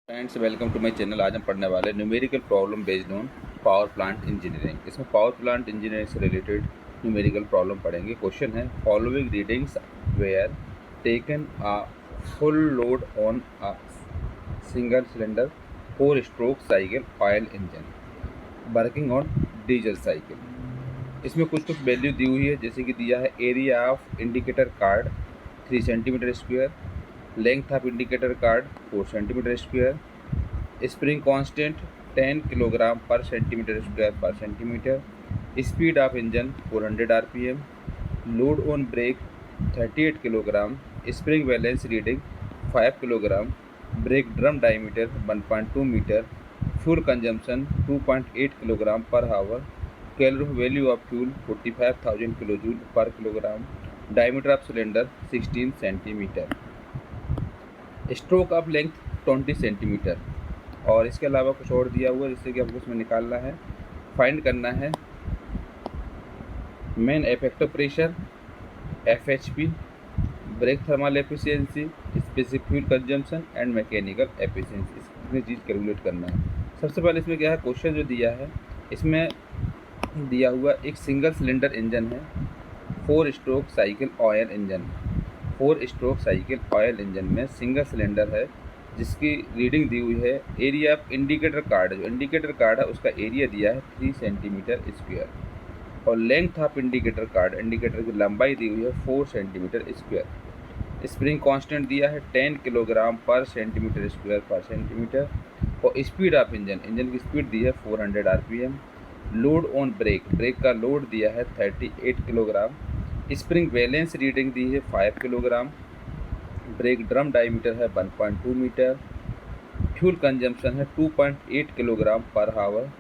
Friends, welcome to my channel. आज हम पढ़ने वाले numerical problem based on power plant engineering. इसमें पावर प्लांट इंजीनियरिंग से रिलेटेड न्यूमेरिकल प्रॉब्लम पढ़ेंगे। क्वेश्चन है, following readings were taken a full load on a single cylinder 4 stroke cycle oil engine working on diesel cycle. इसमें कुछ value दी हुई है, जैसे कि दिया है area of indicator card 3 centimetre square, length of indicator card 4 centimetre square, spring constant 10 kilogram per centimetre square per centimetre, speed of engine 400 RPM, load on brake 38 kilogram, spring balance reading 5 kilogram, brake drum diameter 1.2 metre, fuel consumption 2.8 kilogram per hour, calorie value of fuel 45,000 kilo joule per kilogram, diameter of cylinder 16 centimetre, stroke of length 20 centimetre. और इसके अलावा कुछ और दिया हुआ है, जिससे कि आपको इसमें निकालना है, फाइंड करना है mean effective pressure, FHP, brake thermal efficiency, specific fuel consumption and mechanical efficiency. इतनी चीज़ कैलकुलेट करना है। सबसे पहले इसमें क्या है, क्वेश्चन जो दिया है इसमें दिया हुआ एक सिंगल सिलेंडर इंजन है, 4 stroke cycle oil engine. 4 stroke cycle oil engine में सिंगल सिलेंडर है, जिसकी रीडिंग दी हुई है। एरिया ऑफ इंडिकेटर कार्ड, जो इंडिकेटर कार्ड है उसका एरिया दिया है 3 सेंटीमीटर स्क्वायर, और length of indicator card, indicator की लंबाई दी हुई है 4 सेंटीमीटर स्क्वायर। स्प्रिंग कांस्टेंट दिया है 10 kilogram per centimetre square per centimetre, और स्पीड ऑफ इंजन, इंजन की स्पीड दी है 400 RPM. Load on brake, brake का लोड दिया है 38 किलोग्राम, स्प्रिंग बैलेंस रीडिंग दी है 5 किलोग्राम, ब्रेक ड्रम डायमीटर है 1.2 मीटर, फ्यूल कंजम्पशन है 2.8 kilogram per hour,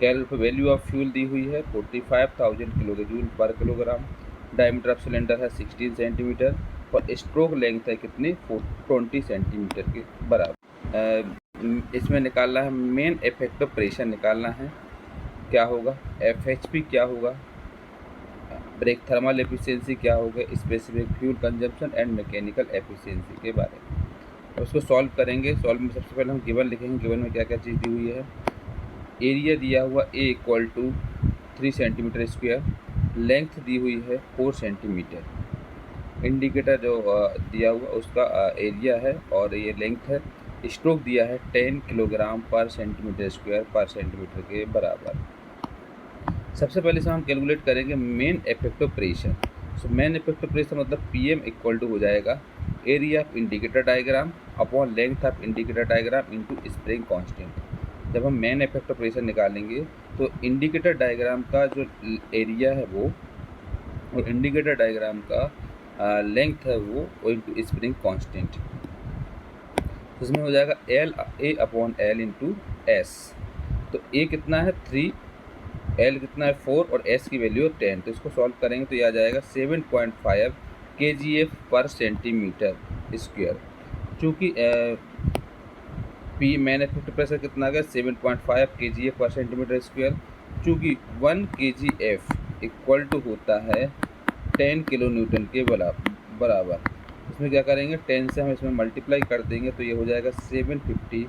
calorie value of fuel दी हुई है 45,000 kilo joule per kilogram, diameter of cylinder है 16 सेंटीमीटर, और स्ट्रोक लेंथ है कितनी 20 सेंटीमीटर के बराबर। इसमें निकालना है मेन इफेक्टिव प्रेशर निकालना है, क्या होगा, एफएचपी क्या होगा, ब्रेक थर्मल एफिशिएंसी क्या होगा, specific fuel consumption and mechanical efficiency के बारे में। अब इसको सॉल्व करेंगे। सॉल्व में सबसे पहले हम गिवन लिखेंगे। गिवन में क्या क्या चीज़ दी हुई है, एरिया दिया हुआ A equal to 3 centimetre square, length दी हुई है 4 सेंटीमीटर, इंडिकेटर जो दिया हुआ उसका एरिया है और ये लेंथ है, स्ट्रोक दिया है 10 kilogram per centimetre square per centimetre के बराबर। सबसे पहले से हम कैलकुलेट करेंगे main effective pressure. So main effective pressure मतलब पीएम इक्वल टू हो जाएगा area of indicator diagram upon length of indicator diagram into spring constant. जब हम मेन इफेक्टिव प्रेशर निकालेंगे तो इंडिकेटर डायग्राम का जो एरिया है वो, और इंडिकेटर डायग्राम का लेंथ है वो इनटू स्प्रिंग कांस्टेंट, उसमें हो जाएगा L A upon L into S. तो ए कितना है 3, एल कितना है 4 और एस की वैल्यू है 10। तो इसको सॉल्व करेंगे तो ये आ जाएगा 7.5 kgf पर सेंटीमीटर स्क्वायर। चूँकि पी मैन इफेक्टिव प्रेशर कितना आ गया 7.5 kgf पर सेंटीमीटर स्क्वायर, चूँकि 1 kgf इक्वल टू होता है 10 किलो न्यूटन के बराबर। इसमें क्या करेंगे, 10 से हम इसमें मल्टीप्लाई कर देंगे तो ये हो जाएगा 750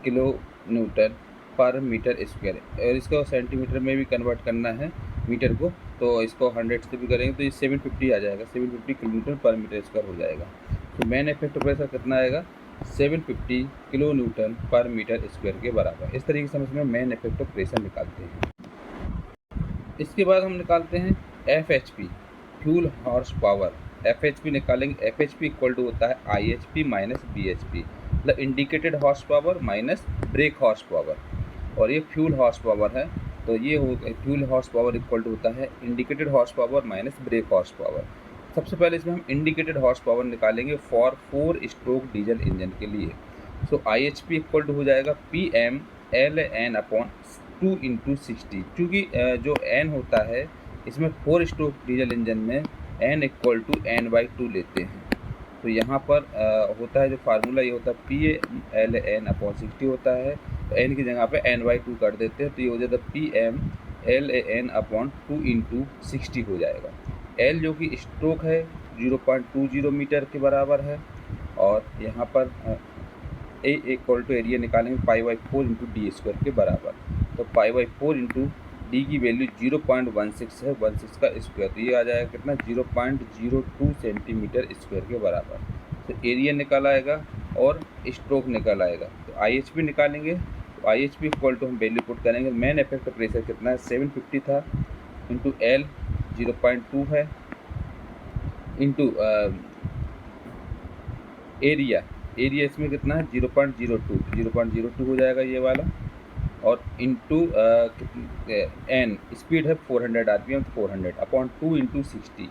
किलो न्यूटन पर मीटर स्क्वायर। और इसको सेंटीमीटर में भी कन्वर्ट करना है मीटर को, तो इसको 100 से भी करेंगे तो ये 750 आ जाएगा, 750 किलो न्यूटन पर मीटर स्क्वायर हो जाएगा। तो मेन इफेक्टिव प्रेशर कितना आएगा 750 किलो न्यूटन पर मीटर स्क्वायर के बराबर। इस तरीके से हम इसमें मेन इफेक्टिव प्रेशर निकालते हैं। इसके बाद हम निकालते हैं FHP, fuel horse power. FHP निकालेंगे, एफएचपी इक्वल टू होता है आईएचपी माइनस बीएचपी, मतलब indicated horse power minus brake horse power, और ये फ्यूल हॉर्स पावर है। तो ये हो fuel horse power equal to होता है indicated horse power minus brake horse power. सबसे पहले इसमें हम इंडिकेटेड हॉर्स पावर निकालेंगे फॉर 4 स्ट्रोक डीजल इंजन के लिए। So I H P equal to हो जाएगा P M L N upon 2 into 60। चूँकि जो एन होता है इसमें 4 स्ट्रोक डीजल इंजन में एन इक्वल टू n/2 लेते हैं। तो यहाँ पर होता है जो फार्मूला, ये होता है पी एल एन अपॉन 60 होता है, तो एन की जगह पे n/2 कर देते हैं, तो ये हो जाता है P M L N upon 2 into 60 हो जाएगा। एल जो कि स्ट्रोक है 0.20 मीटर के बराबर है, और यहाँ पर ए इक्वल टू एरिया निकालेंगे pi by 4 into D square के बराबर। तो पाई बाई 4 इंटू डी की वैल्यू 0.16 है, 16 का स्क्वायर, तो ये आ जाएगा कितना 0.02 सेंटीमीटर स्क्वायर के बराबर। तो एरिया निकाल आएगा और स्ट्रोक निकाल आएगा। तो आई एच पी निकालेंगे, तो I H P equal to हम वैल्यू पुट करेंगे, मेन इफेक्ट प्रेशर कितना है 750 था, इंटू एल 0.2 है, इंटू एरिया इसमें कितना है 0.02 हो जाएगा ये वाला, और इंटू एन स्पीड है 400 RPM, 400 अपॉन 2 इंटू 60।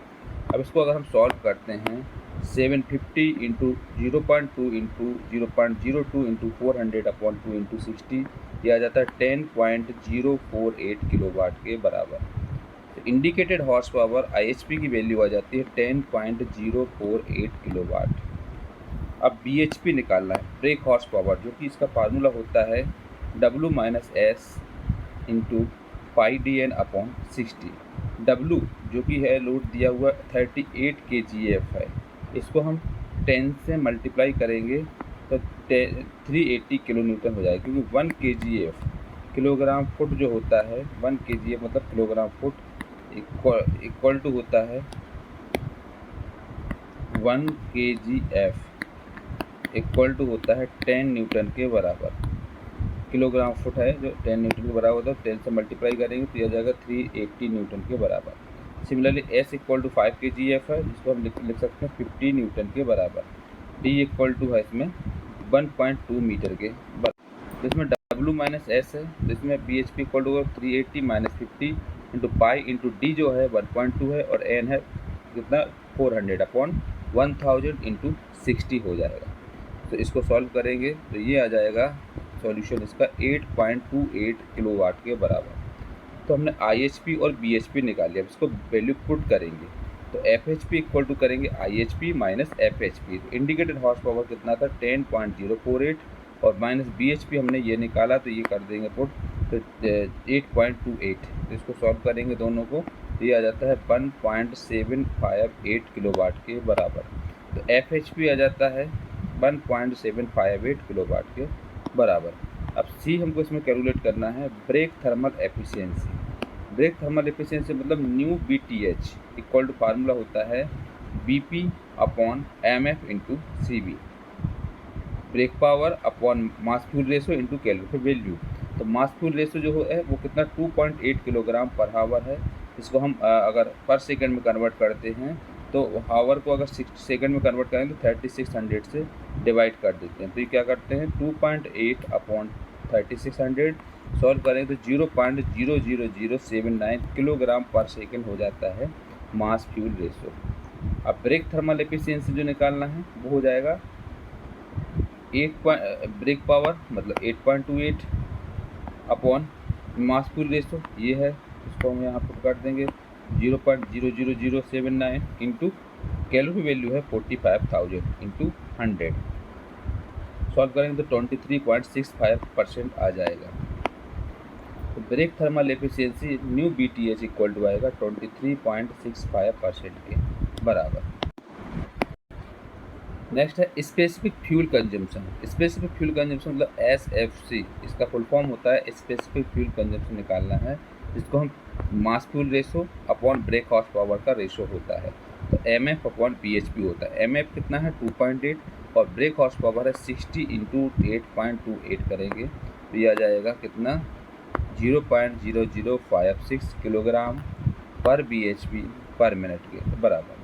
अब इसको अगर हम सॉल्व करते हैं 750 into 0.2 into 0.02 into 400 upon 2 into 60, ये आ जाता है 10.048 किलोवाट के बराबर। तो इंडिकेटेड हॉर्स पावर IHP की वैल्यू आ जाती है 10.048 किलोवाट। अब BHP निकालना है, ब्रेक हॉर्स पावर, जो कि इसका फार्मूला होता है W minus S into pi D N upon 60। W जो कि है लोड दिया हुआ 38 kgf है, इसको हम 10 से मल्टीप्लाई करेंगे तो 380 किलो न्यूटन हो जाएगा, क्योंकि 1 kgf किलोग्राम फुट जो होता है, 1 kgf मतलब किलोग्राम फुट इक्वल टू होता है 1 kgf इक्वल टू होता है 10 न्यूटन के बराबर। किलोग्राम फुट है जो 10 न्यूटन के बराबर होता है, 10 से मल्टीप्लाई करेंगे तो यह जाएगा 380 न्यूटन के बराबर। Similarly S equal to 5 kgf है, जिसको हम लिख सकते हैं 50 न्यूटन के बराबर। डी इक्वल टू है इसमें 1.2 मीटर के बराबर। तो इसमें W माइनस एस है, तो इसमें BHP equal to 380 minus 50 into pi into D जो है 1.2 है, और एन है कितना 400 अपॉन 1000 इंटू 60 हो जाएगा। तो इसको सॉल्व करेंगे तो ये आ जाएगा सॉल्यूशन इसका 8.28 किलोवाट के बराबर। तो हमने IHP और BHP निकाल लिया, अब इसको वैल्यू पुट करेंगे तो FHP इक्वल टू करेंगे IHP माइनस FHP। तो इंडिकेटेड हॉर्स पावर कितना था 10.048, और माइनस BHP हमने ये निकाला तो ये कर देंगे पुट, तो 8.28। तो इसको सॉल्व करेंगे दोनों को, तो ये आ जाता है 1.758 किलोवाट के बराबर। तो FHP आ जाता है 1.758 किलोवाट के बराबर। अब C हमको इसमें कैलकुलेट करना है brake thermal efficiency. Brake thermal efficiency मतलब न्यू BTH इक्वल टू फार्मूला होता है BP upon MF into CV, brake power upon mass fuel ratio into calorie value. तो मास फ्यूल रेशो जो है वो कितना 2.8 किलोग्राम पर हावर है। इसको हम अगर पर सेकंड में कन्वर्ट करते हैं तो हावर को अगर 6 सेकंड में कन्वर्ट करें तो 3600 से डिवाइड कर देते हैं। तो ये क्या करते हैं 2.8 अपॉन 3600 सॉल्व करें तो 0.00079 किलोग्राम पर सेकंड हो जाता है मास फ्यूल रेशो। अब ब्रेक थर्मल एफिशिएंसी जो निकालना है वो हो जाएगा ब्रेक पावर मतलब 8.28 अपॉन मास फ्यूल रेशो ये है, इसको हम यहाँ पुट कर देंगे 0.00079 इंटू कैलोरी वैल्यू है 45,000 इंटू 100। सॉल्व करेंगे तो 23.65% आ जाएगा। तो ब्रेक थर्मल एफिशिएंसी न्यू BTH इक्वल टू आएगा 23.65% के बराबर। नेक्स्ट है specific fuel consumption. Specific fuel consumption मतलब SFC, इसका फुल फॉर्म होता है स्पेसिफिक फ्यूल कंजम्पशन निकालना है, जिसको हम mass fuel ratio upon brake horse power का रेशो होता है। तो MF अपॉन BHP होता है। MF कितना है 2.8 और ब्रेक हॉर्स पावर है 60 इंटू 8.28 करेंगे तो ये आ जाएगा कितना 0.0056 किलोग्राम पर BHP पर मिनट के बराबर।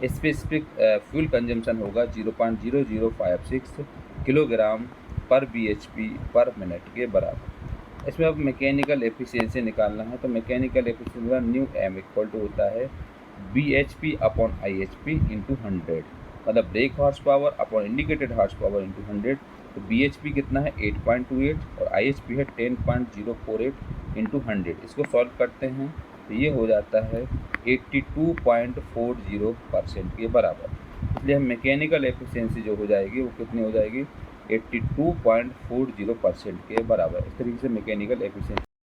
स्पेसिफिक फ्यूल कंजम्पशन होगा 0.0056 किलोग्राम पर BHP पर मिनट के बराबर। इसमें अब मैकेनिकल एफिशिएंसी निकालना है, तो मैकेनिकल एफिशिएंसी का न्यू M इक्वल टू होता है BHP अपॉन IHP इंटू 100, मतलब break horse power upon indicated horse power into 100। तो BHP कितना है 8.28 और IHP है 10.048 इंटू 100। इसको सॉल्व करते हैं तो ये हो जाता है 82.40% के बराबर। इसलिए हम मैकेनिकल एफिशिएंसी जो हो जाएगी वो कितनी हो जाएगी 82.40% के बराबर। इस तरीके से मैकेनिकल एफिशिएंसी